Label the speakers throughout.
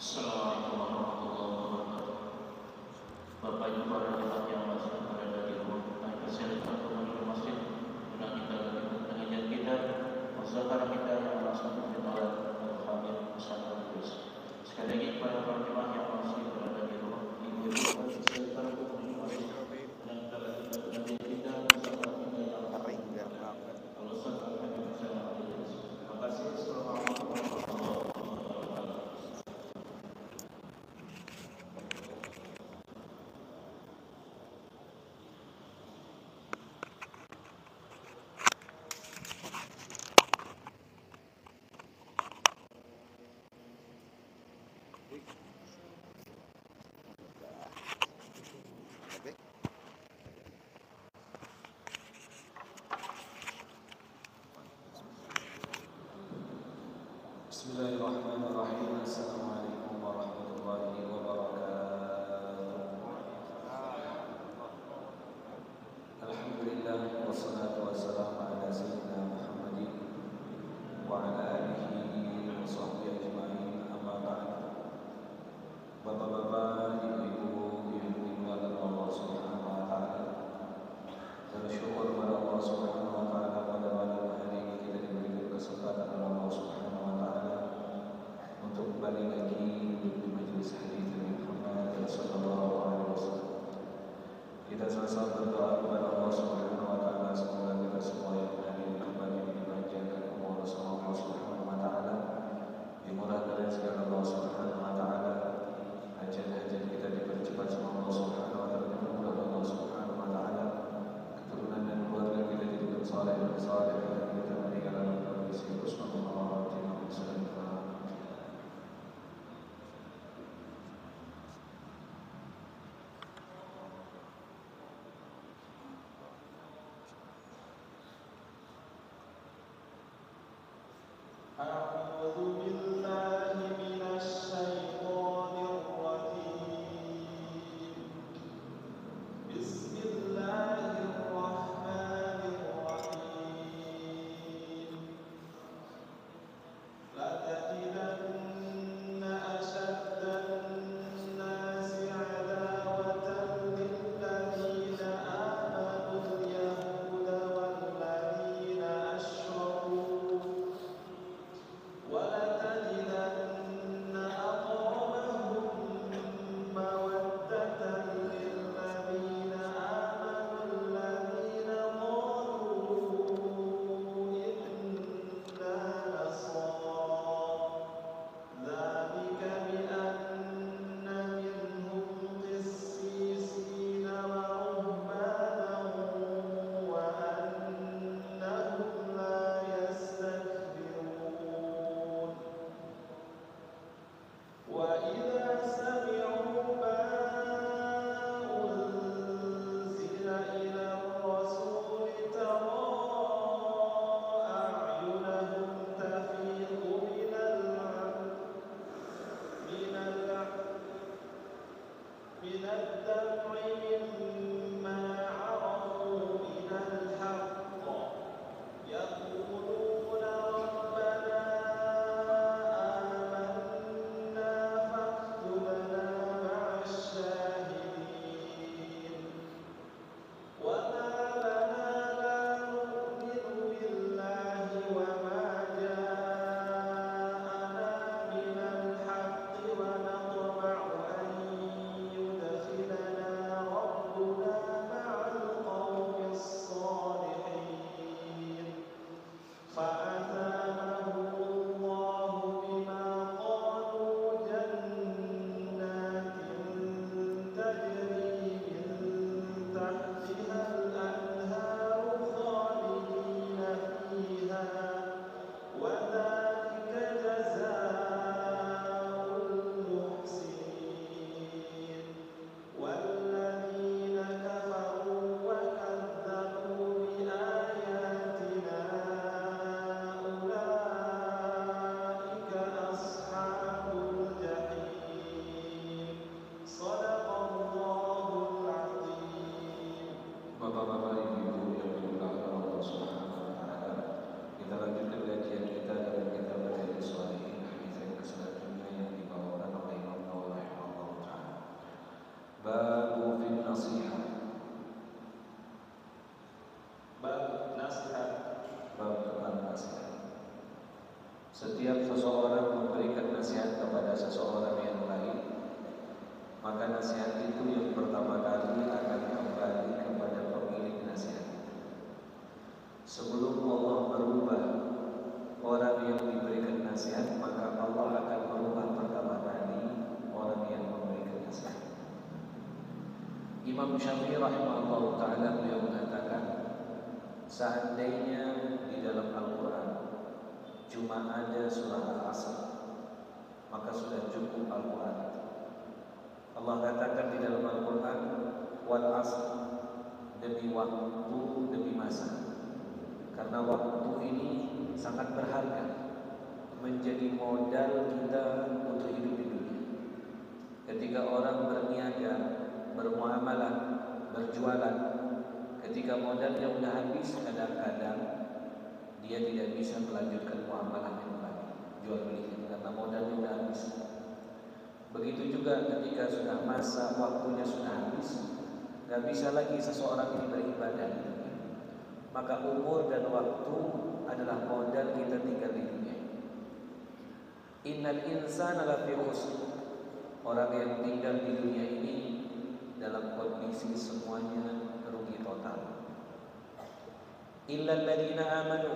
Speaker 1: Assalamualaikum warahmatullahi wabarakatuh. Bapak Ibu para jemaat yang masih berada di rumah, mari kita silakan kembali ke masjid. Bila kita lanjutkan pengajian kita, muzakarah kita yang melaksanakan khutbah Al-Khamil Musafir Idris. Sekali lagi kepada para jemaat yang masih berada di rumah, ibu-ibu mari kita silakan kembali ke masjid. Dan kita lanjutkan pengajian kita, muzakarah kita yang melaksanakan Al-Khamil Musafir Idris. Terima kasih. Assalamualaikum warahmatullahi wabarakatuh.
Speaker 2: Bismillahirrahmanirrahim. Assalamualaikum warahmatullahi wabarakatuh. Alhamdulillah wassalatu wassalamu ala sayyidina Muhammadin wa ala alihi wa sahbihi ajma'in. Amma ba'd. Bapak-bapak, ibu-ibu yang dimuliakan Allah Subhanahu wa taala. Bersyukur kepada Allah Subhanahu wa taala pada malam hari ini kita diberikan kesempatan oleh Allah Subhanahu wa taala untuk kembali lagi duduk di majelis hadis Nabi Muhammad sallallahu alaihi wasallam. Kita sama-sama berdoa kepada Allah Subhanahu wa taala semoga kita semua yang hadir kembali dimanjakan umur Allah Subhanahu wa taala, dimurahkan rezeki Allah Subhanahu wa taala, hajat-hajat kita dipercepat sama Allah Subhanahu wa taala, dimurahkan Allah Subhanahu wa taala, keturunan dan keluarga kita dijadikan saleh dan saleh, dan kita meninggal dalam kondisi husnul khatimah.
Speaker 3: أعوذ بالله من الشيطان الرجيم. بسم الله الرحمن الرحيم. لتجدن أشد الناس عداوة للذين آمنوا اليهود والذين أشركوا
Speaker 2: sebelum Allah merubah orang yang diberikan nasihat, maka Allah akan merubah pertama kali orang yang memberikan nasihat. Imam Syafi'i rahimahullah ta'ala beliau mengatakan, seandainya di dalam Al-Quran cuma ada surah Al-Asr, maka sudah cukup Al-Quran. Allah katakan di dalam Al-Quran, wal asr, demi waktu, demi masa. Karena waktu ini sangat berharga, menjadi modal kita untuk hidup di dunia. Ketika orang berniaga, bermuamalah, berjualan, ketika modalnya sudah habis, kadang-kadang dia tidak bisa melanjutkan muamalah yang lagi, jual belinya, karena modalnya sudah habis. Begitu juga ketika sudah masa waktunya sudah habis, gak bisa lagi seseorang ini beribadah. Maka umur dan waktu adalah modal kita tinggal di dunia. Innal insana lafi khusr. Orang yang tinggal di dunia ini dalam kondisi semuanya rugi total. Illal ladzina amanu,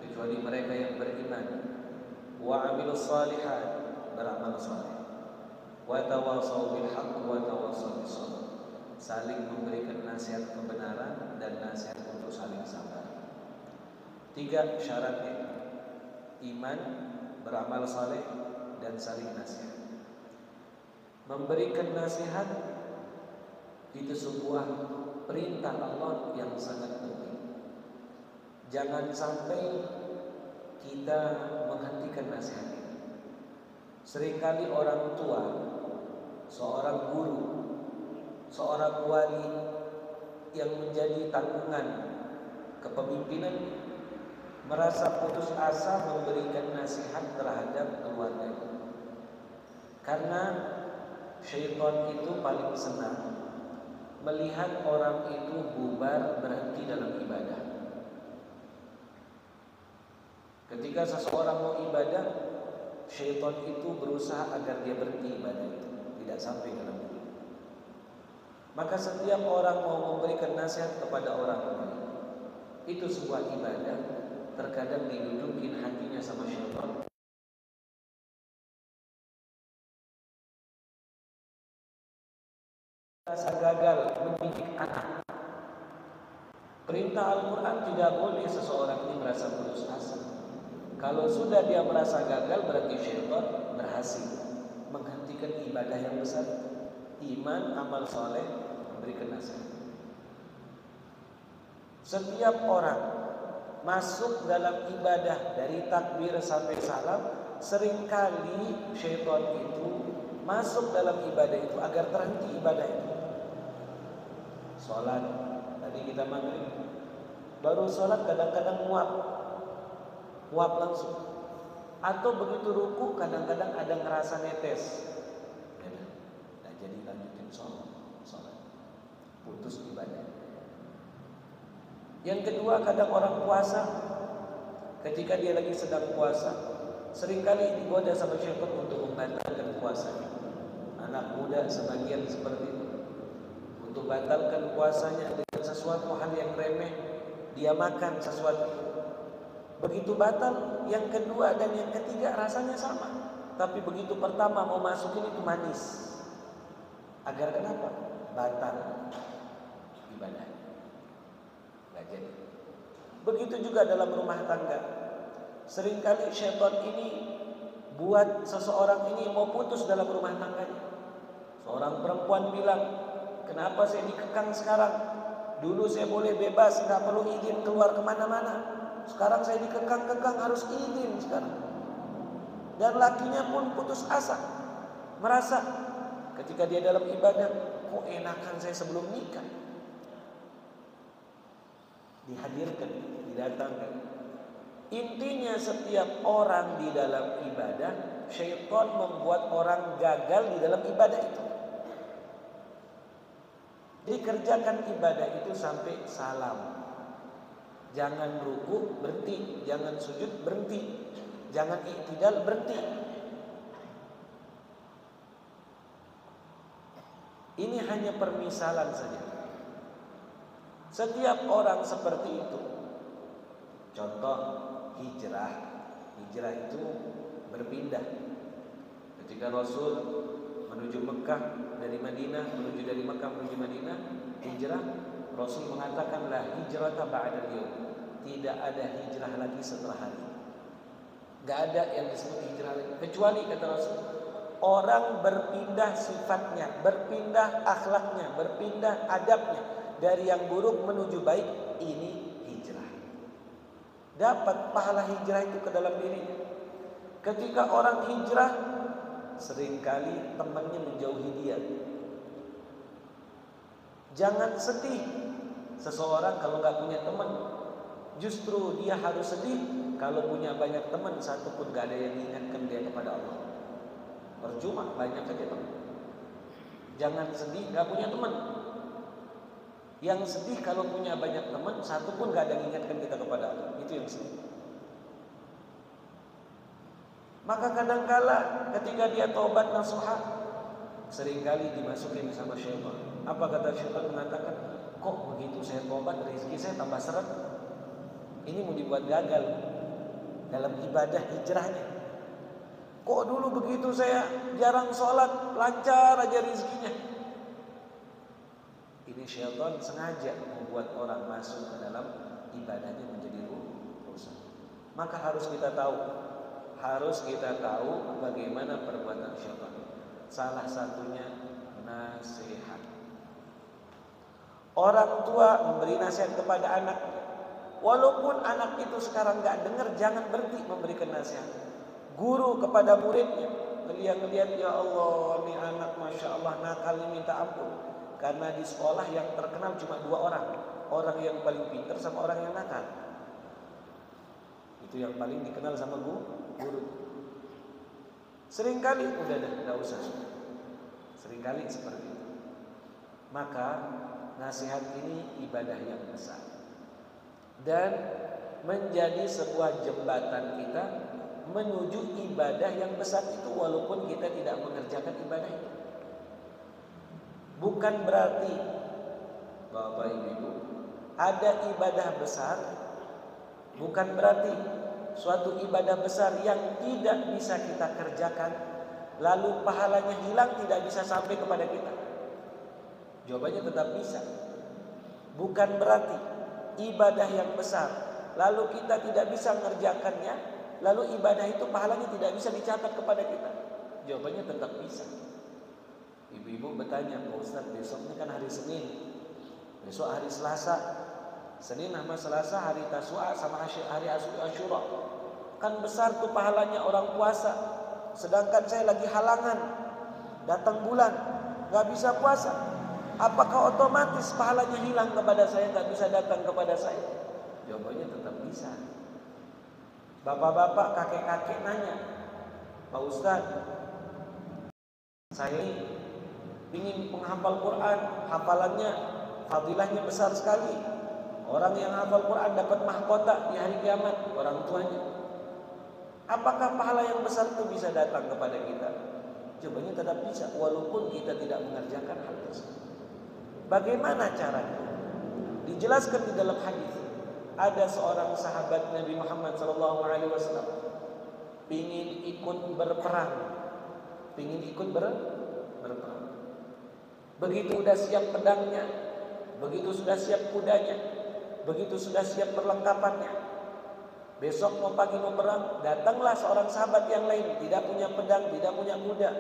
Speaker 2: kecuali mereka yang beriman, wa amilus shalihat, beramal saleh, wa tawassaw bil haqq wa tawassaw bis sabr, saling memberikan nasihat kebenaran dan nasihat untuk saling sabar. 3 syaratnya: iman, beramal saleh, dan saling nasihat. Memberikan nasihat itu sebuah perintah Allah yang sangat penting. Jangan sampai kita menghentikan nasihat ini. Seringkali orang tua, seorang guru, seorang wali yang menjadi tanggungan kepemimpinan merasa putus asa memberikan nasihat terhadap keluarganya. Karena syaitan itu paling senang melihat orang itu bubar, berhenti dalam ibadah. Ketika seseorang mau ibadah, syaitan itu berusaha agar dia berhenti ibadah itu, tidak sampai dalam dunia. Maka setiap orang mau memberikan nasihat kepada orang lain, itu sebuah ibadah. Terkadang didudukin hatinya sama syaitan. Rasa gagal mendidik anak. Perintah Al-Quran tidak boleh seseorang ini merasa putus asa. Kalau sudah dia merasa gagal, berarti syaitan berhasil menghentikan ibadah yang besar, iman, amal soleh, memberikan nasihat. Setiap orang masuk dalam ibadah dari takbir sampai salam, seringkali syaitan itu masuk dalam ibadah itu agar terhenti ibadah itu. Sholat, tadi kita maghrib, baru sholat kadang-kadang muap langsung. Atau begitu ruku kadang-kadang ada ngerasa netes, nah jadi lanjutin sholat, putus ibadah. Yang kedua, kadang orang puasa, ketika dia lagi sedang puasa, seringkali digoda sama syaitan untuk membatalkan puasanya. Anak muda sebagian seperti itu, untuk batalkan puasanya dengan sesuatu hal yang remeh, dia makan sesuatu. Begitu batal, yang kedua dan yang ketiga rasanya sama, tapi begitu pertama mau masukin itu manis. Agar kenapa? Batal ibadah. Jadi, begitu juga dalam rumah tangga. Seringkali syaitan ini buat seseorang ini mau putus dalam rumah tangganya. Seorang perempuan bilang, kenapa saya dikekang sekarang? Dulu saya boleh bebas, nggak perlu izin keluar kemana-mana. Sekarang saya dikekang-kekang, harus izin sekarang. Dan lakinya pun putus asa, merasa ketika dia dalam ibadah, kok enakan saya sebelum nikah. Dihadirkan, didatangkan. Intinya setiap orang di dalam ibadah, syaitan membuat orang gagal di dalam ibadah itu. Dikerjakan ibadah itu sampai salam. Jangan ruku, berhenti. Jangan sujud, berhenti. Jangan i'tidal, berhenti. Ini hanya permisalan saja. Setiap orang seperti itu, Contoh hijrah. Hijrah itu berpindah. Ketika Rasul menuju Mekah dari Madinah, dari Mekah menuju Madinah, hijrah, Rasul mengatakan la hijrata ba'dal yaum. Tidak ada hijrah lagi setelah hari ini. Enggak ada yang disebut hijrah lagi, kecuali kata Rasul, orang berpindah sifatnya, berpindah akhlaknya, berpindah adabnya dari yang buruk menuju baik, ini hijrah. Dapat pahala hijrah itu ke dalam dirinya. Ketika orang hijrah, seringkali temannya menjauhi dia. Jangan sedih seseorang kalau nggak punya teman. Justru dia harus sedih kalau punya banyak teman, satu pun nggak ada yang mengingatkan dia kepada Allah. Percuma banyak saja teman. Jangan sedih nggak punya teman. Yang sedih kalau punya banyak teman, satu pun nggak ada yang mengingatkan kita kepada Allah. Itu yang sedih. Maka kadangkala ketika dia taubat nasuha, seringkali dimasukin sama syaitan. Apa kata syaitan? Mengatakan, kok begitu saya taubat rezeki saya tambah seret. Ini mau dibuat gagal dalam ibadah hijrahnya. Kok dulu begitu saya jarang sholat, lancar aja rezekinya. Ini syaitan sengaja membuat orang masuk ke dalam ibadahnya menjadi rusak. Maka harus kita tahu bagaimana perbuatan syaitan. Salah satunya nasihat. Orang tua memberi nasihat kepada anaknya. Walaupun anak itu sekarang gak dengar, jangan berhenti memberikan nasihat. Guru kepada muridnya, ngeliat ya Allah, ini anak Masya Allah nakal ini minta ampun. Karena di sekolah yang terkenal cuma 2 orang. Orang yang paling pintar sama orang yang nakal. Itu yang paling dikenal sama guru. Seringkali udah usah. Seringkali seperti itu. Maka nasihat ini ibadah yang besar. Dan menjadi sebuah jembatan kita menuju ibadah yang besar itu, walaupun kita tidak mengerjakan ibadah itu. Bukan berarti Bapak Ibu ada ibadah besar, bukan berarti suatu ibadah besar yang tidak bisa kita kerjakan lalu pahalanya hilang, tidak bisa sampai kepada kita. Jawabannya tetap bisa. Bukan berarti ibadah yang besar lalu kita tidak bisa mengerjakannya, lalu ibadah itu pahalanya tidak bisa dicatat kepada kita. Jawabannya tetap bisa. Ibu-ibu bertanya, Pak Ustaz, besok ini kan hari Senin, besok hari Selasa, Senin sama Selasa hari Tasua sama hari Asyura, kan besar tuh pahalanya orang puasa. Sedangkan saya lagi halangan, datang bulan, gak bisa puasa. Apakah otomatis pahalanya hilang kepada saya, gak bisa datang kepada saya? Jawabannya tetap bisa. Bapak-bapak, kakek-kakek nanya, Pak Ustaz, saya ingin menghafal Quran, hafalannya, fadilahnya besar sekali. Orang yang hafal Quran dapat mahkota di hari kiamat, orang tuanya. Apakah pahala yang besar itu bisa datang kepada kita? Jawabannya tetap bisa, walaupun kita tidak mengerjakan hal tersebut. Bagaimana caranya? Dijelaskan di dalam hadis. Ada seorang sahabat Nabi Muhammad SAW ingin ikut berperang, berperang. Begitu sudah siap pedangnya, begitu sudah siap kudanya, begitu sudah siap perlengkapannya, besok mau pagi mau perang, datanglah seorang sahabat yang lain, tidak punya pedang, tidak punya kuda.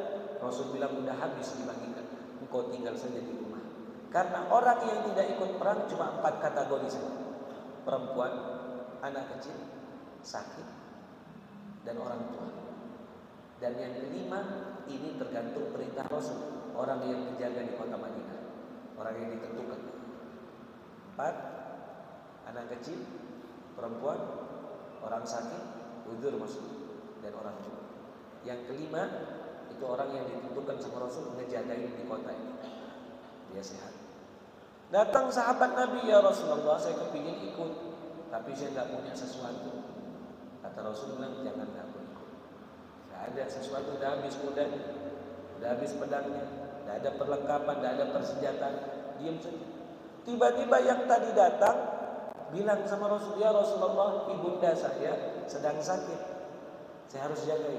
Speaker 2: Rasul bilang, udah habis dibagikan, engkau tinggal saja di rumah. Karena orang yang tidak ikut perang cuma 4 kategori saja: perempuan, anak kecil, sakit, dan orang tua. Dan yang kelima, ini tergantung perintah Rasul, orang yang menjaga di kota Madinah, orang yang ditentukan. 4, anak kecil, perempuan, orang sakit, uzur maksud, dan orang tua. Yang kelima, itu orang yang ditentukan sama Rasul ngejagain di kota ini, dia sehat. Datang sahabat Nabi, ya Rasulullah, saya kepingin ikut, tapi saya tidak punya sesuatu. Kata Rasul bilang, jangan kamu ikut. Tidak ada sesuatu, sudah habis kudanya, sudah habis pedangnya, tidak ada perlengkapan, tidak ada persenjataan, diam saja. Tiba-tiba yang tadi datang bilang sama Rasul, ya Rasulullah, ibunda saya sedang sakit, saya harus jaga.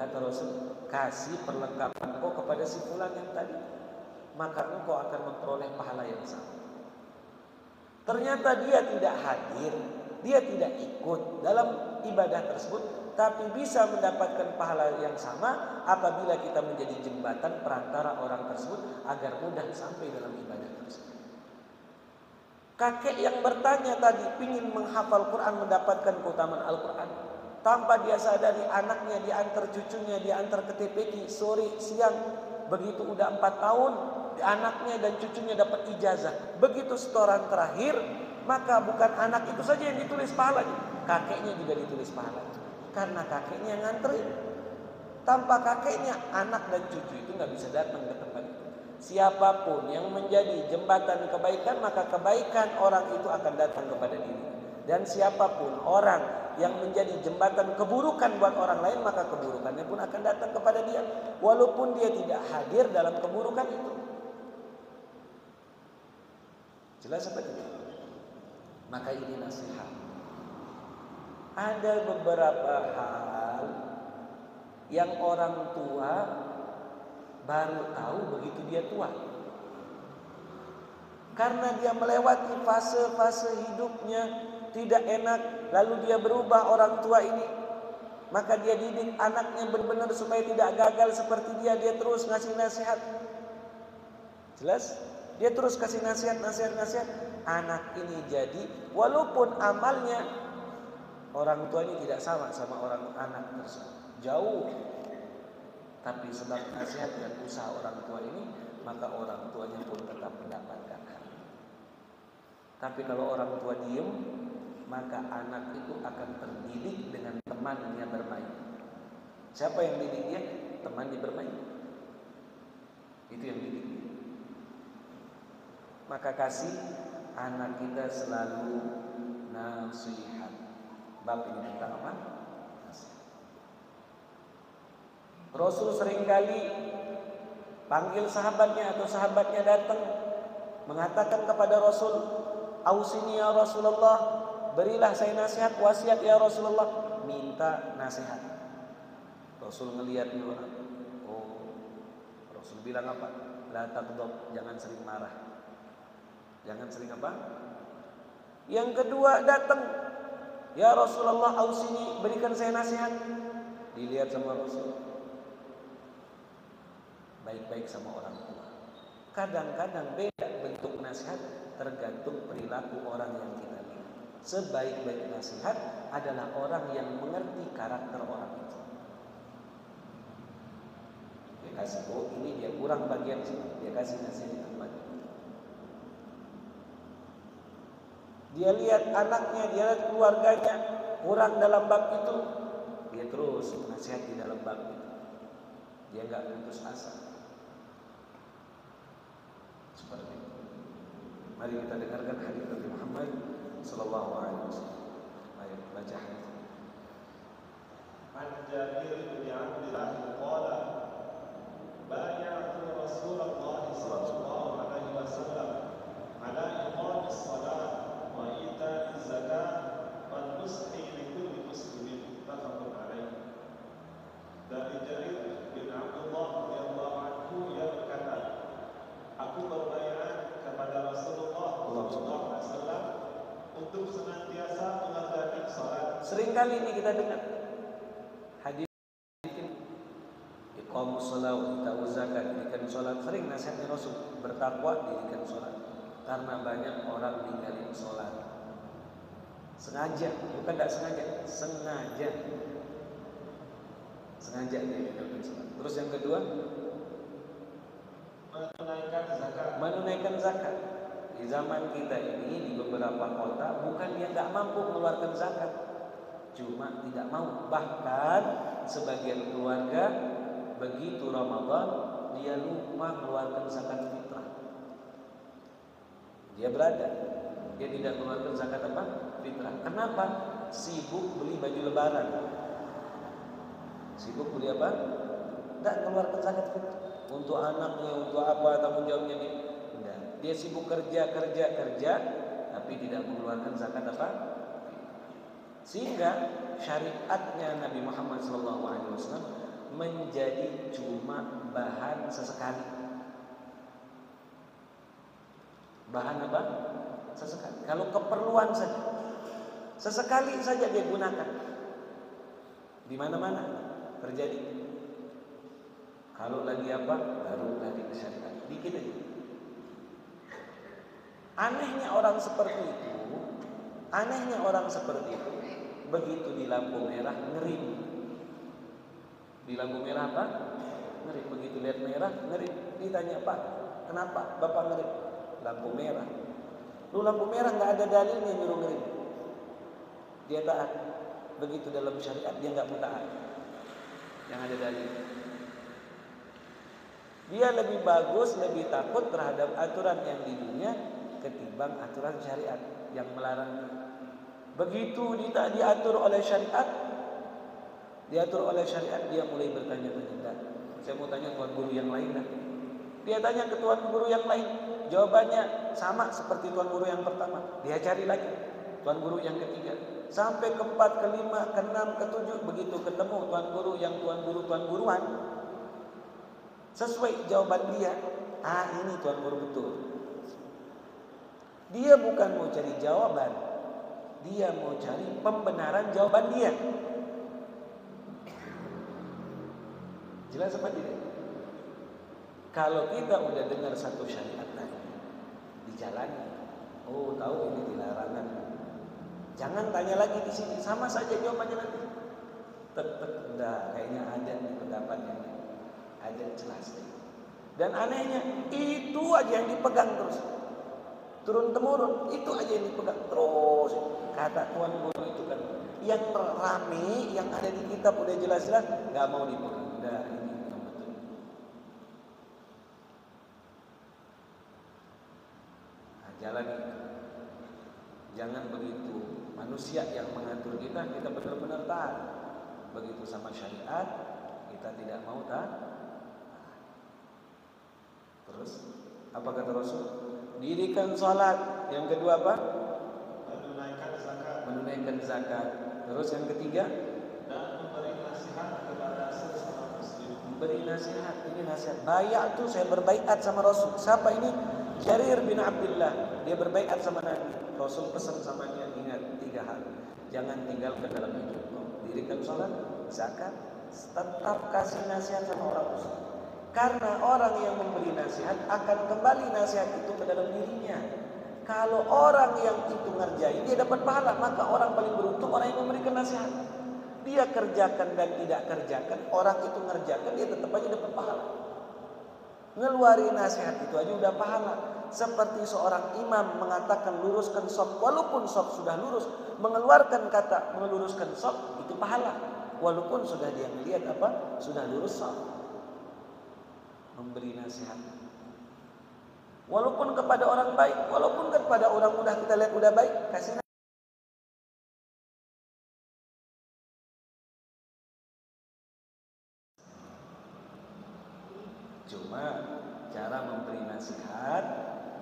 Speaker 2: Kata Rasul, kasih perlengkapan kau kepada si fulan yang tadi, maka engkau akan memperoleh pahala yang sama. Ternyata dia tidak hadir, dia tidak ikut dalam ibadah tersebut, tapi bisa mendapatkan pahala yang sama apabila kita menjadi jembatan perantara orang tersebut agar mudah sampai dalam ibadah tersebut. Kakek yang bertanya tadi ingin menghafal Quran, mendapatkan keutamaan Al-Quran, tanpa dia sadari anaknya diantar, cucunya diantar ke TPQ sore siang. Begitu udah 4 tahun, anaknya dan cucunya dapat ijazah. Begitu setoran terakhir, maka bukan anak itu saja yang ditulis pahalanya, kakeknya juga ditulis pahalanya, karena kakeknya yang nganterin. Tanpa kakeknya, anak dan cucu itu nggak bisa datang ke tempat itu. Siapapun yang menjadi jembatan kebaikan, maka kebaikan orang itu akan datang kepada diri. Dan siapapun orang yang menjadi jembatan keburukan buat orang lain, maka keburukannya pun akan datang kepada dia, walaupun dia tidak hadir dalam keburukan itu. Jelas apa tidak? Maka ini nasihat. Ada beberapa hal yang orang tua baru tahu begitu dia tua, karena dia melewati fase-fase hidupnya tidak enak, lalu dia berubah orang tua ini. Maka dia didik anaknya benar-benar supaya tidak gagal seperti dia. Dia terus ngasih nasihat. Jelas? Dia terus kasih nasihat. Anak ini jadi, walaupun amalnya orang tua ini tidak sama orang anak tersebut, jauh, tapi sebab nasihat dan usaha orang tua ini, maka orang tuanya pun tetap mendapatkan hal. Tapi kalau orang tua diem, maka anak itu akan terdidik dengan temannya bermain. Siapa yang didik dia? Temannya bermain. Itu yang didik dia. Maka kasih anak kita selalu nasihat. Bab ini tentang apa? Nasihat. Rasul seringkali panggil sahabatnya atau sahabatnya datang mengatakan kepada Rasul, "Ausini ya Rasulullah, berilah saya nasihat, wasiat ya Rasulullah." Minta nasihat. Rasul ngelihat dulu. Oh, Rasul bilang apa? La taghdab, jangan sering marah. Jangan sering apa? Yang kedua datang, "Ya Rasulullah, ausini, berikan saya nasihat." Dilihat sama Rasul, baik-baik sama orang tua. Kadang-kadang beda bentuk nasihat tergantung perilaku orang yang kita lihat. Sebaik-baik nasihat adalah orang yang mengerti karakter orang itu. Dia kasih, oh ini dia kurang bagian sini, dia kasih nasihat di tempat. Dia lihat anaknya, dia lihat keluarganya kurang dalam bab itu, dia terus nasihat di dalam bab itu. Dia enggak putus asa. Seperti itu. Mari kita dengarkan hadis Nabi Muhammad sallallahu alaihi wasallam. Ayo baca hadis.
Speaker 3: An Jabir bin Abdullah qala bay'atu Rasulullah sallallahu alaihi wasallam ala iqamis shalah wa ita'iz zakah wa nushi li kulli muslimin, muttafaqun alaihi. Dari Jabir bin Abdullah radhiyallahu anhu ia berkata, aku berbaiat kepada Rasulullah sallallahu alaihi wasallam untuk senantiasa mengerjakan salat.
Speaker 2: Seringkali ini kita dengar hadis iqamus shalah wa ita'uz zakat, dirikan salat. Sering nasihatnya Rasul, bertakwa, dirikan salat. Karena banyak orang ninggalin salat. Sengaja, bukan tidak sengaja, sengaja. Sengaja dia ninggalin salat. Terus yang kedua, menunaikan zakat. Di zaman kita ini di beberapa kota bukan dia nggak mampu mengeluarkan zakat, cuma tidak mau. Bahkan sebagian keluarga begitu Ramadan dia lupa mengeluarkan zakat fitrah. Dia berada, dia tidak mengeluarkan zakat apa? Fitrah. Kenapa? Sibuk beli baju lebaran. Sibuk beli apa? Tidak mengeluarkan zakat fitrah. Untuk anaknya, untuk apa tanggung jawabnya dia? Enggak. Dia sibuk kerja, tapi tapi tidak mengeluarkan zakat apa? Sehingga syariatnya Nabi Muhammad SAW menjadi cuma bahan sesekali. Bahan apa? Sesekali. Kalau keperluan saja, sesekali saja dia gunakan. Di mana-mana terjadi. Kalau lagi apa, baru lagi ke syariat. Dikit aja. Anehnya orang seperti itu, begitu di lampu merah ngerim. Di lampu merah apa? Ngerim. Begitu lihat merah ngerim. Ditanya, Pak, kenapa Bapak ngerim? Lampu merah. Lu lampu merah nggak ada dalilnya nyuruh ngerim. Dia taat. Begitu dalam syariat dia nggak mau taat. Yang ada dalil. Dia lebih bagus, lebih takut terhadap aturan yang di dunia ketimbang aturan syariat yang melarang. Begitu diatur oleh syariat, dia mulai bertanya-tanya. Saya mau tanya tuan guru yang lain dah. Dia tanya ke tuan guru yang lain, jawabannya sama seperti tuan guru yang pertama. Dia cari lagi tuan guru yang ketiga, sampai keempat, kelima, keenam, ketujuh. Begitu ketemu tuan guru yang tuan guruan, sesuai jawaban dia. Ini tuan guru betul. Dia bukan mau cari jawaban, dia mau cari pembenaran jawaban dia. Jelas apa tidak? Kalau kita udah dengar satu syariat tadi, dijalani. Oh, tahu ini dilarangan. Jangan tanya lagi di sini, sama saja jawabannya nanti. Tetap dah, kayaknya ada di pendapat yang ada jelas. Dan anehnya itu aja yang dipegang terus. Turun temurun itu aja yang dipegang terus. Kata tuan guru itu kan yang rame, yang ada di kitab udah jelas-jelas nggak mau dipegang. Udah ini yang betul. Nah, jalan itu. Jangan begitu. Manusia yang mengatur kita benar-benar taat. Begitu sama syariat kita tidak mau taat. Terus apa kata Rasul? Dirikan salat. Yang kedua apa? Menunaikan zakat. Terus yang ketiga?
Speaker 3: Dan memberi nasihat kepada sesama muslim.
Speaker 2: Memberi nasihat. Ini nasihat. Bayat tuh saya berbaiat sama Rasul. Siapa ini? Jarir bin Abdullah. Dia berbaiat sama Nabi. Rasul pesan sama dia, ingat 3 hal. Jangan tinggalkan dalam hidup. Dirikan salat, zakat, tetap kasih nasihat sama orang muslim. Karena orang yang memberi nasihat akan kembali nasihat itu ke dalam dirinya. Kalau orang yang itu ngerjain dia dapat pahala, maka orang paling beruntung orang yang memberikan nasihat. Dia kerjakan dan tidak kerjakan, orang itu ngerjakan dia tetap aja dapat pahala. Ngeluarin nasihat itu aja udah pahala. Seperti seorang imam mengatakan luruskan shaf, walaupun shaf sudah lurus, mengeluarkan kata meluruskan shaf itu pahala. Walaupun sudah dia melihat apa? Sudah lurus shaf. Memberi nasihat. Walaupun kepada orang baik, walaupun kepada orang udah kita lihat udah baik, kasih nasihat. Cuma cara memberi nasihat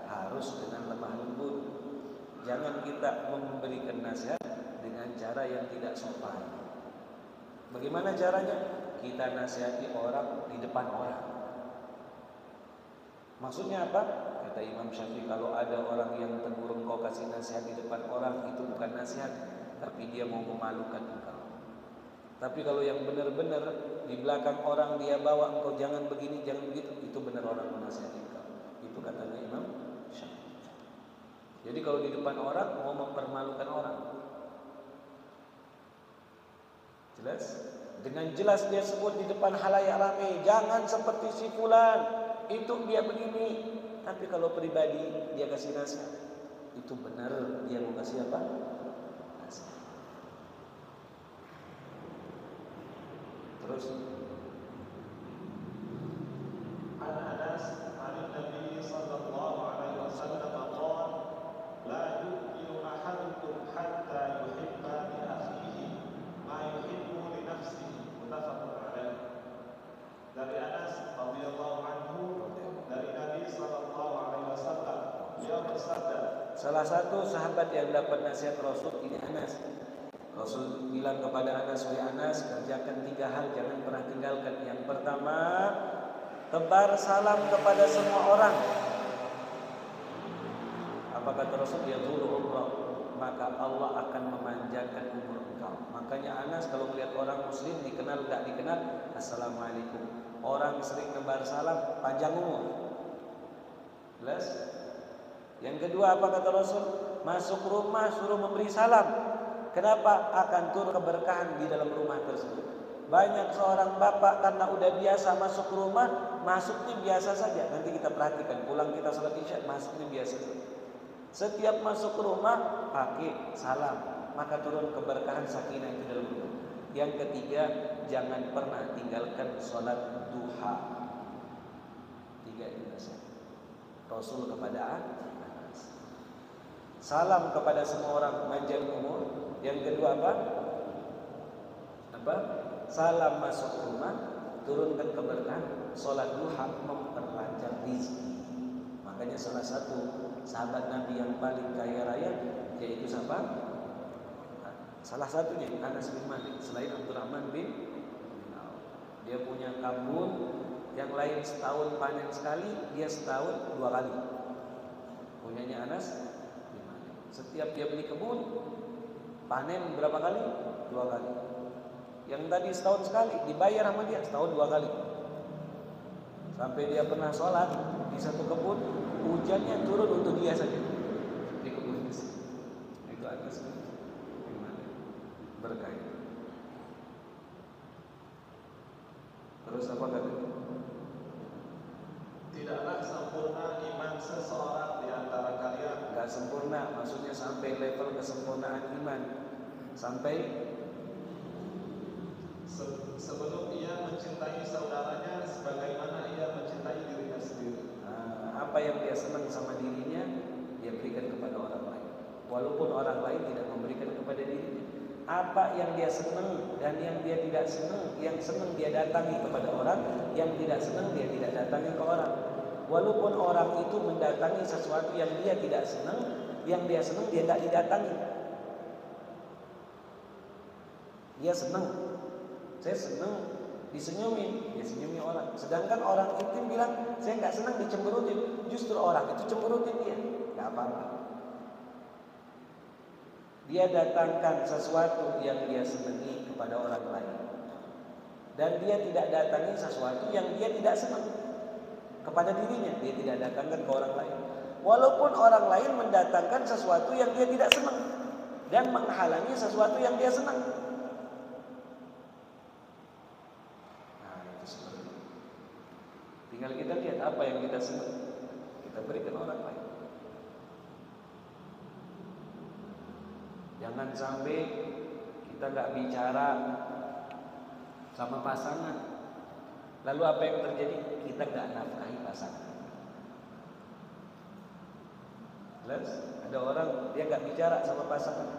Speaker 2: harus dengan lemah lembut. Jangan kita memberikan nasihat dengan cara yang tidak sopan. Bagaimana caranya? Kita nasihati orang di depan orang. Maksudnya apa? Kata Imam Syafi'i, kalau ada orang yang tegur engkau kasih nasihat di depan orang, itu bukan nasihat, tapi dia mau memalukan engkau. Tapi kalau yang benar-benar di belakang orang dia bawa engkau jangan begini, jangan begitu, itu benar orang menasihati engkau. Itu katanya Imam Syafi'i. Jadi kalau di depan orang mau mempermalukan orang, jelas? Dengan jelas dia sebut di depan halayak ramai, jangan seperti si fulan. Itu dia begini. Tapi kalau pribadi dia kasih nasihat, itu benar dia mau kasih apa? Nasihat. Terus
Speaker 3: Anas an Nabi sallallahu alaihi wasallam qala la yu'minu ahadukum hatta yuhibba li akhihi ma yuhibbu li nafsihi. Muttafaqun alaih. Dari Anas radhiyallahu anhu dari Nabi sallallahu alaihi wasallam, beliau bersabda,
Speaker 2: salah satu sahabat yang dapat nasihat Rasul ini Anas. Rasul bilang kepada Anas, wahai Anas, kerjakan 3 hal, jangan pernah tinggalkan. Yang pertama, tebar salam kepada semua orang. Apa kata Rasul? Ya zulu umrah, maka Allah akan memanjangkan umur engkau. Makanya Anas kalau melihat orang muslim dikenal tidak dikenal, assalamualaikum. Orang sering tebar salam, panjang umur. Jelas? Yang kedua apa kata Rasul? Masuk rumah suruh memberi salam. Kenapa? Akan turun keberkahan di dalam rumah tersebut. Banyak seorang bapak karena udah biasa masuk rumah, masuknya biasa saja. Nanti kita perhatikan, pulang kita sholat isya, masuknya biasa saja. Setiap masuk ke rumah pakai salam, maka turun keberkahan sakinah itu dalam rumah. Yang ketiga, jangan pernah tinggalkan sholat duha. 3 itu nasihat Rasul kepada Anas. Salam kepada semua orang, panjang umur. Yang kedua apa? Salam masuk rumah, turunkan keberkahan. Sholat duha memperlancar rezeki. Makanya salah satu sahabat Nabi yang paling kaya raya yaitu siapa? Salah satunya Anas bin Malik. Selain Abdurrahman bin Auf, dia punya kebun yang lain setahun panen sekali, dia setahun 2 kali. Punyanya Anas bin Malik. Setiap dia beli kebun, panen berapa kali? 2 kali. Yang tadi setahun sekali dibayar sama dia setahun 2 kali. Sampai dia pernah sholat di satu kebun, hujannya turun untuk dia saja di kebun itu. Itu Anas bin Malik berkah. Terus apa katanya?
Speaker 3: Tidaklah sempurna iman seseorang di antara kalian.
Speaker 2: Enggak sempurna, maksudnya sampai level kesempurnaan iman. Sampai
Speaker 3: sebelum ia mencintai saudaranya sebagaimana ia mencintai dirinya sendiri.
Speaker 2: Apa yang dia senang sama dirinya, dia berikan kepada orang lain. Walaupun orang lain tidak memberikan kepada dirinya. Apa yang dia senang dan yang dia tidak senang, yang senang dia datangi kepada orang, yang tidak senang dia tidak datangi ke orang. Walaupun orang itu mendatangi sesuatu yang dia tidak senang, yang dia senang dia tidak didatangi. Dia senang, saya senang disenyumin, dia senyumi orang. Sedangkan orang itu bilang saya nggak senang dicemberutin, justru orang itu cemberutin dia, nggak apa-apa. Dia datangkan sesuatu yang dia senangi kepada orang lain, dan dia tidak datangi sesuatu yang dia tidak senang kepada dirinya. Dia tidak datangkan ke orang lain, walaupun orang lain mendatangkan sesuatu yang dia tidak senang dan menghalangi sesuatu yang dia senang. Tinggal kita lihat apa yang kita senang, kita berikan orang lain. Jangan sampai kita nggak bicara sama pasangan, lalu apa yang terjadi? Kita nggak nafkahi pasangan. Jelas? Ada orang dia nggak bicara sama pasangan.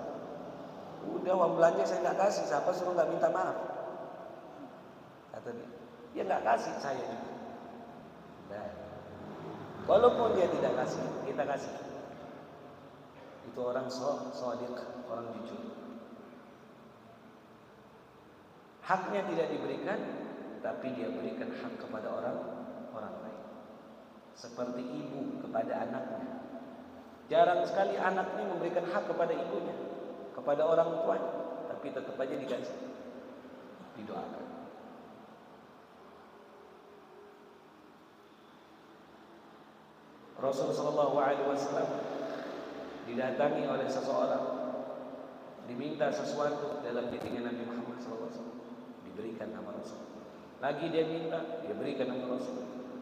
Speaker 2: Udah uang belanja saya nggak kasih, siapa suruh nggak minta maaf? Kata dia nggak kasih, saya juga. Nah, walaupun dia tidak kasih, kita kasih. Itu orang shadiq, orang jujur. Haknya tidak diberikan, tapi dia berikan hak kepada orang lain. Seperti ibu kepada anaknya. Jarang sekali anak ini memberikan hak kepada ibunya, kepada orang tuanya, tapi tetap aja dikasih, didoakan. Rasulullah SAW didatangi oleh seseorang, diminta sesuatu dalam bimbingan Nabi Muhammad SAW, diberikan sama Rasul. Lagi dia minta, dia berikan sama Rasul.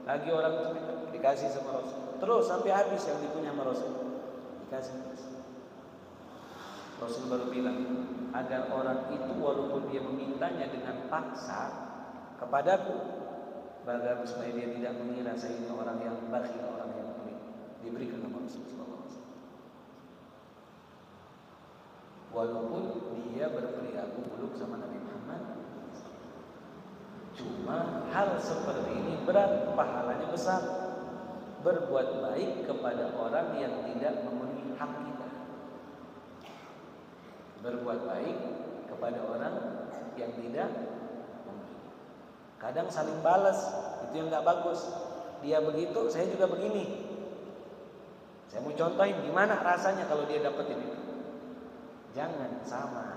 Speaker 2: Lagi orang itu minta, dikasih sama Rasul. Terus sampai habis yang dipunya sama Rasul, dikasih. Rasul baru bilang, agar orang itu walaupun dia memintanya dengan paksa kepadaku, agar supaya dia tidak mengira saya ini orang yang bakhil, orang yang pelit, diberikan sama Rasulullah SAW. Walaupun dia berperilaku buruk sama Nabi Muhammad, cuma hal seperti ini berat, pahalanya besar. berbuat baik kepada orang yang tidak memenuhi hak kita. Berbuat baik kepada orang yang tidak memenuhi. Kadang saling balas, itu yang nggak bagus. Dia begitu, saya juga begini. Saya mau contohin gimana rasanya kalau dia dapetin itu. Jangan sama.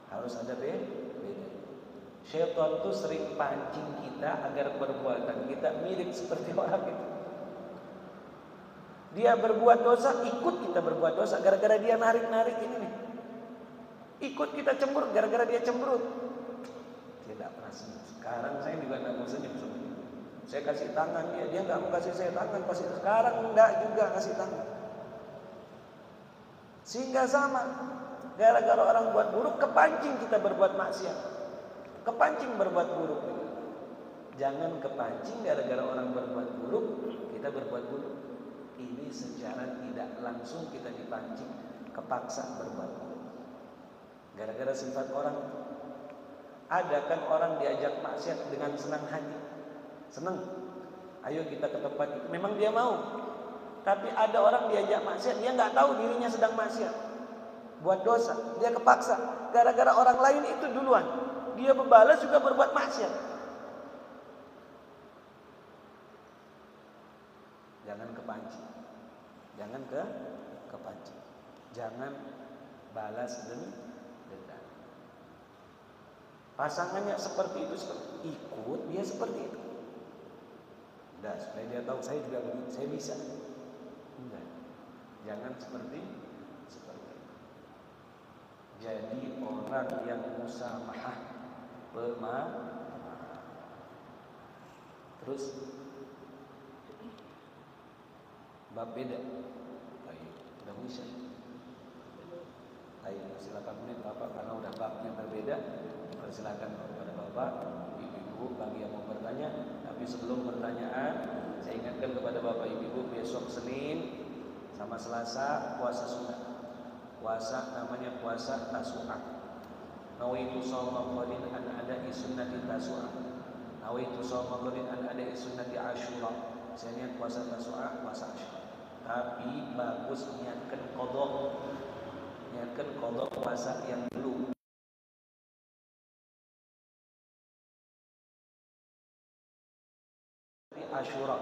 Speaker 2: Harus ada beda. Syaitan tuh sering pancing kita agar perbuatan kita mirip seperti orang itu. Dia berbuat dosa, ikut kita berbuat dosa gara-gara dia narik-narik ini nih. Ikut kita cemberut gara-gara dia cemberut. Tidak pernah senyum. Sekarang saya juga tidak mau senyum sama dia. Saya kasih tangan dia nggak mau kasih saya tangan. Pasti sekarang enggak juga kasih tangan. Sehingga sama. Gara-gara orang buat buruk kepancing kita berbuat maksiat. Kepancing berbuat buruk. Jangan kepancing gara-gara orang berbuat buruk kita berbuat buruk. Ini secara tidak langsung kita dipancing, kepaksa berbuat buruk. Gara-gara sifat orang. Ada kan orang diajak maksiat dengan senang hati. Senang. Ayo kita ke tempat itu. Memang dia mau. Tapi ada orang diajak maksiat, dia nggak tahu dirinya sedang maksiat. Buat dosa, dia kepaksa. Gara-gara orang lain itu duluan. Dia membalas juga berbuat maksiat. Jangan kepancing. Jangan kepancing. Jangan balas dendam. Pasangannya seperti itu, ikut dia seperti itu. Udah, supaya dia tahu saya juga begitu, saya bisa. Enggak. Jangan seperti itu. Jadi orang yang musamahah, terus bab beda. Baik, udah bisa. Baik, silakan menit Bapak karena udah babnya berbeda. Persilakan kepada Bapak, Ibu-ibu bagi yang mau bertanya. Tapi sebelum pertanyaan, saya ingatkan kepada Bapak Ibu besok Senin sama Selasa puasa sunat. Puasa namanya puasa Tasu'a. Nawaitu shawma qadin an ada'i sunnati Tasu'a. Nawaitu shawma qadin an ada'i sunnati Asyura. Saya niat puasa Tasu'a, puasa Asyura. Tapi bagus niatkan qadha. Niatkan qadha puasa yang dulu. Asyura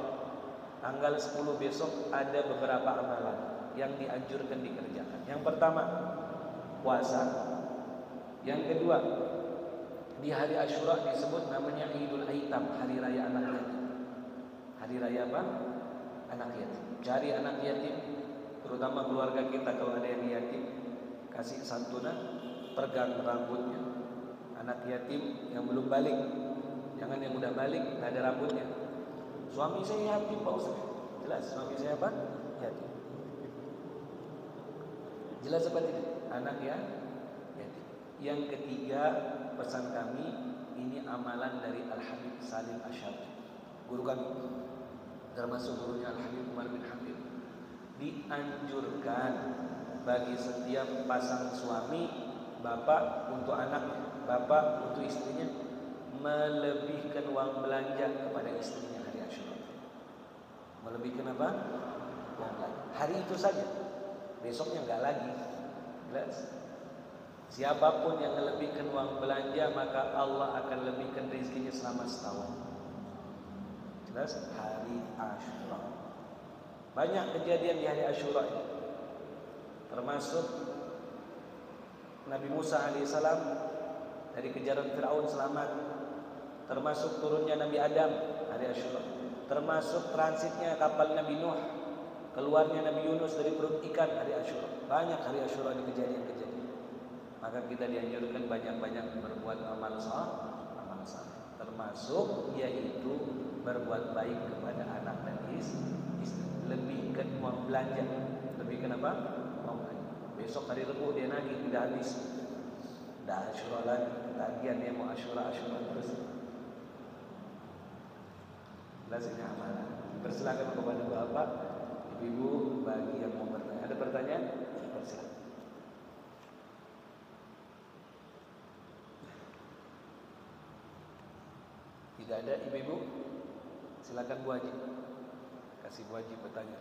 Speaker 2: tanggal 10 besok ada beberapa amalan yang dianjurkan dikerjakan. Yang pertama puasa. Yang kedua di hari Asyura disebut namanya Idul Aitam, hari raya anak yatim. Hari raya apa? Anak yatim. Cari anak yatim, terutama keluarga kita kalau ada yang yatim, kasih santunan, pegang rambutnya. Anak yatim yang belum balik, jangan yang udah balik nggak ada rambutnya. Suami saya yatim Pak Ustaz. Jelas suami saya apa? Yatim. Jelas apa tidak? Anak ya yatim. Yang ketiga pesan kami, ini amalan dari Al-Habib Salim Asy'ari, guru kami, termasuk gurunya Al-Habib Umar bin Habib. Dianjurkan bagi setiap pasang suami, bapak untuk anaknya, bapak untuk istrinya, melebihkan uang belanja kepada istrinya hari Asyura. Melebihkan apa? Uang belanja. Hari itu saja. Besoknya enggak lagi. Jelas. Siapapun yang melebihkan uang belanja, maka Allah akan lebihkan rezekinya selama setahun. Jelas? Hari Asyura. Banyak kejadian di hari Asyura ini. Termasuk Nabi Musa alaihissalam dari kejaran Fir'aun selamat. Termasuk turunnya Nabi Adam hari Asyura. Termasuk transitnya kapal Nabi Nuh, keluarnya Nabi Yunus dari perut ikan hari Asyura. Banyak hari Asyura di kejadian-kejadian. Maka kita dianjurkan banyak-banyak berbuat amal saleh. Termasuk yaitu berbuat baik kepada anak dan istri. Lebihkan uang belanja. Lebihkan apa? Uang belanja. Besok hari Rabu dia nagih, tidak habis. Dah Asyura lagi, tagihan dia mau Asyura terus. Lazimnya amalan. Persilakan kepada Bapak, Ibu bagi yang mau bertanya. Ada pertanyaan? Persilakan. Tidak ada, Ibu-ibu? Silakan Bu Haji. Kasih Bu Haji bertanya.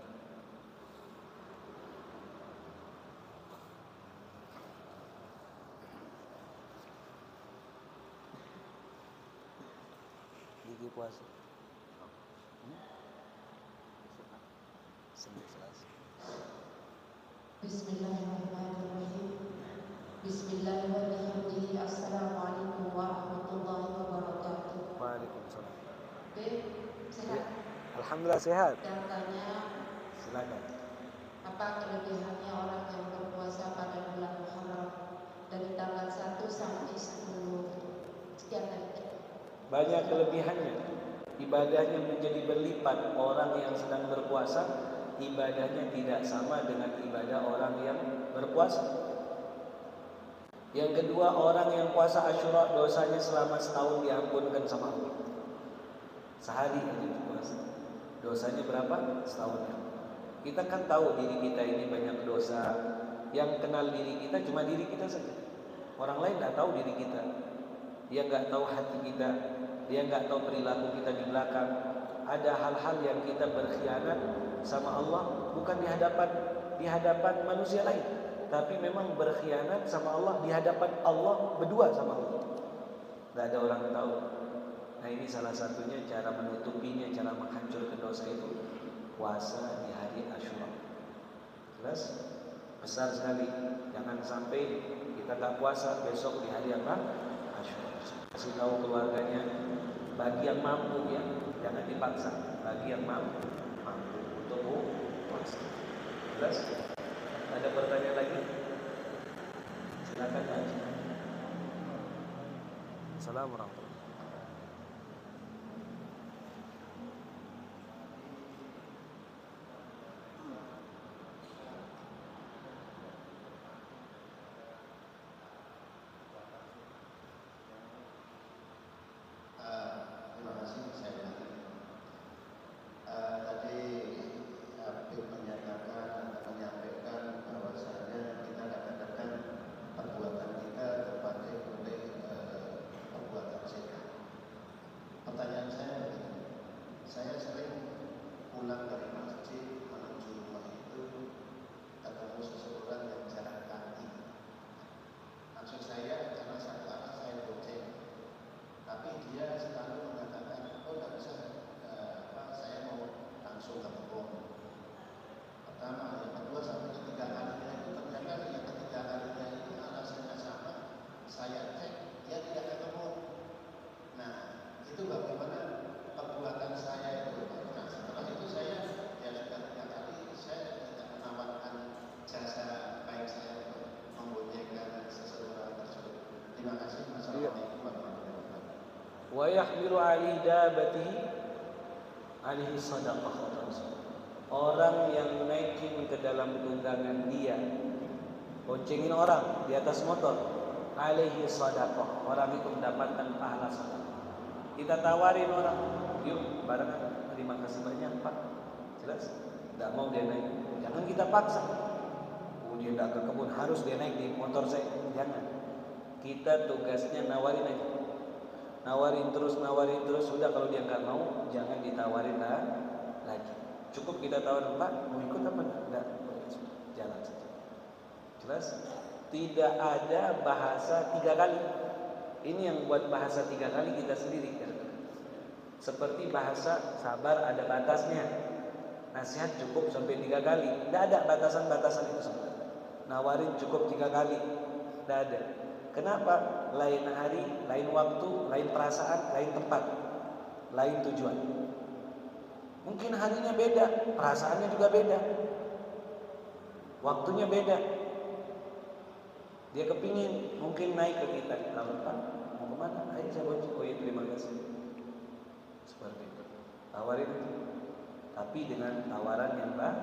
Speaker 2: Gigi puasa. Senin Selasa.
Speaker 4: Bismillahirrahmanirrahim. Bismillahirrahmanirrahim. Assalamualaikum warahmatullahi wabarakatuh.
Speaker 2: Waalaikumsalam.
Speaker 4: Oke, sehat?
Speaker 2: Alhamdulillah sehat.
Speaker 4: Yang tanya,
Speaker 2: Silakan.
Speaker 4: apa kelebihannya orang yang berpuasa pada bulan Muharram dari tanggal 1 sampai 10 sekian hari?
Speaker 2: Banyak kelebihannya. Ibadahnya menjadi berlipat. Orang yang sedang berpuasa, ibadahnya tidak sama dengan ibadah orang yang berpuasa. Yang kedua, orang yang puasa Asyura dosanya selama setahun diampunkan sama Allah. Sehari aja puasa, dosanya berapa? Setahun. Kita kan tahu diri kita ini banyak dosa. Yang kenal diri kita cuma diri kita saja. Orang lain tidak tahu diri kita. Dia nggak tahu hati kita. Dia nggak tahu perilaku kita di belakang. Ada hal-hal yang kita berkhianat sama Allah, bukan di hadapan manusia lain, tapi memang berkhianat sama Allah di hadapan Allah berdua sama Allah. Tidak ada orang tahu. Nah, ini salah satunya cara menutupinya, cara menghancurkan dosa itu, puasa di hari Asyura. Jelas? Besar sekali. Jangan sampai kita tak puasa besok di hari apa? Asyura. Kasih tahu keluarganya, bagi yang mampu ya, jangan dipaksa. Bagi yang mampu untuk puasa. Jelas? Ada pertanyaan lagi? Silakan Pak. Assalamualaikum warahmatullahi wabarakatuh.
Speaker 5: Terima kasih, saya Nabi. Tadi Habib menyampaikan bahwasanya kita kadang-kadang perbuatan kita terpakai oleh perbuatan setan. Pertanyaan saya begini, saya sering pulang dari masjid menuju rumah itu ketemu seseorang yang jalan kaki. Maksud saya karena satu arah saya bonceng, tapi dia selalu mengatakan, oh nggak bisa, saya mau langsung ke kebun. Pertama, yang kedua sampai ketiga kalinya itu ternyata yang ketiga kalinya itu alasannya sama. Saya cek, dia tidak ke kebun. Nah, itu bagaimana perbuatan saya itu? Nah, setelah itu saya ya sudah 3 kali saya tidak menawarkan jasa baik saya untuk memboncengkan seseorang tersebut. Terima kasih. Assalamualaikum warahmatullahi wabarakatuh.
Speaker 2: Wa yahmilu ali dabatihi alaihi sadaqah. Orang yang naikin ke dalam tunggangan dia, boncengin orang di atas motor, alaihi sadaqah. Orang itu mendapatkan pahala sedekah. Kita tawarin orang, yuk barengan, terima kasih banyak Pak. Jelas? Tidak mau dia naik, jangan kita paksa. Oh dia tidak ke kebun, harus dia naik di motor saya. Jangan. Kita tugasnya nawarin aja. Nawarin terus, sudah kalau dia nggak mau, jangan ditawarin lagi. Cukup kita tawarin, Pak, mau ikut apa enggak? Jalan saja. Jelas? Tidak ada bahasa 3 kali. Ini yang buat bahasa 3 kali kita sendiri. Seperti bahasa sabar ada batasnya. Nasihat cukup sampai 3 kali. Tidak ada batasan-batasan itu sebenarnya. Nawarin cukup 3 kali. Tidak ada. Kenapa? Lain hari, lain waktu, lain perasaan, lain tempat, lain tujuan. Mungkin harinya beda, perasaannya juga beda, waktunya beda. Dia kepingin mungkin naik ke kita, lalu Pak mau kemana? Ayo saya bonceng. Oh iya terima kasih. Seperti itu. Tawarin itu, tapi dengan tawaran yang baik.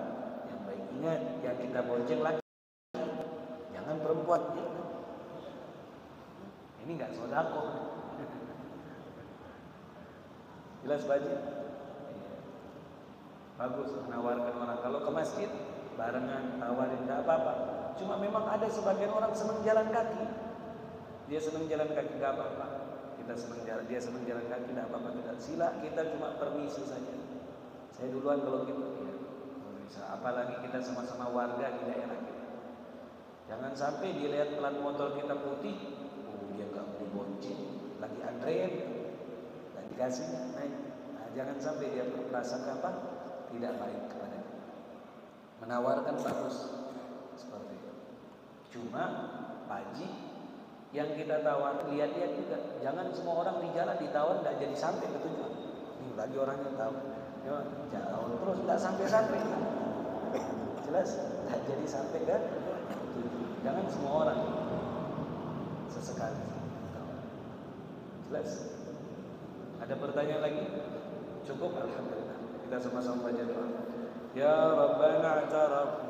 Speaker 2: Ingat, yang kita bonceng lagi, jangan perempuan. Ini nggak sodako. Jelas Baji? Bagus menawarkan orang. Kalau ke masjid barengan tawarin tidak apa-apa. Cuma memang ada sebagian orang senang jalan kaki. Dia senang jalan kaki nggak apa-apa. Dia senang jalan kaki tidak apa-apa. Tidak. Sila kita cuma permisi saja. Saya duluan kalau gitu ya. Bisa. Apalagi kita sama-sama warga di daerah kita. Jangan sampai dilihat plat motor kita putih, oh dia nggak beli bonceng, lagi antrean, nggak dikasih naik. Nah, jangan sampai dia berprasangka apa? Tidak baik kepada kita. Menawarkan bagus seperti itu. Cuma Haji yang kita tawar, lihat-lihat juga. Jangan semua orang di jalan ditawar nggak jadi sampai ke tujuan. Ini lagi orangnya tahu, ya, jauh terus nggak sampai-sampai. Jelas nggak jadi sampai ke tujuan. Jangan semua orang sesekali. Jelas. Ada pertanyaan lagi? Cukup, alhamdulillah. Kita sama-sama baca doa. Ya Rabbana i'tarafna